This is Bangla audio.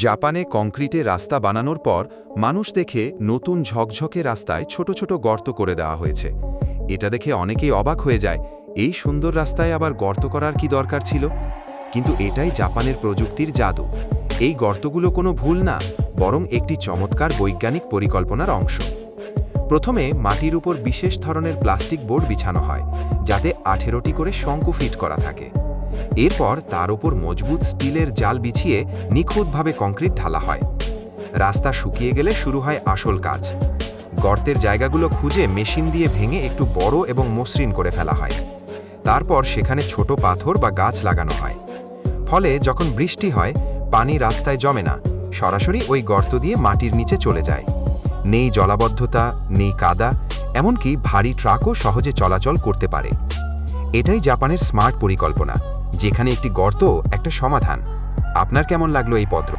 জাপানে কংক্রিটে রাস্তা বানানোর পর মানুষ দেখে নতুন ঝকঝকে রাস্তায় ছোট ছোট গর্ত করে দেওয়া হয়েছে। এটা দেখে অনেকেই অবাক হয়ে যায়, এই সুন্দর রাস্তায় আবার গর্ত করার কি দরকার ছিল? কিন্তু এটাই জাপানের প্রযুক্তির জাদু। এই গর্তগুলো কোনো ভুল না, বরং একটি চমৎকার বৈজ্ঞানিক পরিকল্পনার অংশ। প্রথমে মাটির উপর বিশেষ ধরনের প্লাস্টিক বোর্ড বিছানো হয়, যাতে 18টি করে শঙ্কু ফিট করা থাকে। এরপর তার উপর মজবুত স্টিলের জাল বিছিয়ে নিখুঁতভাবে কংক্রিট ঢালা হয়। রাস্তা শুকিয়ে গেলে শুরু হয় আসল কাজ। গর্তের জায়গাগুলো খুঁজে মেশিন দিয়ে ভেঙে একটু বড় এবং মসৃণ করে ফেলা হয়। তারপর সেখানে ছোট পাথর বা গাছ লাগানো হয়। ফলে যখন বৃষ্টি হয়, পানি রাস্তায় জমে না, সরাসরি ওই গর্ত দিয়ে মাটির নিচে চলে যায়। নেই জলাবদ্ধতা, নেই কাদা, এমনকি ভারী ট্রাকও সহজে চলাচল করতে পারে। এটাই জাপানের স্মার্ট পরিকল্পনা, যেখানে একটি গর্ত একটা সমাধান। আপনার কেমন লাগলো এই পত্র?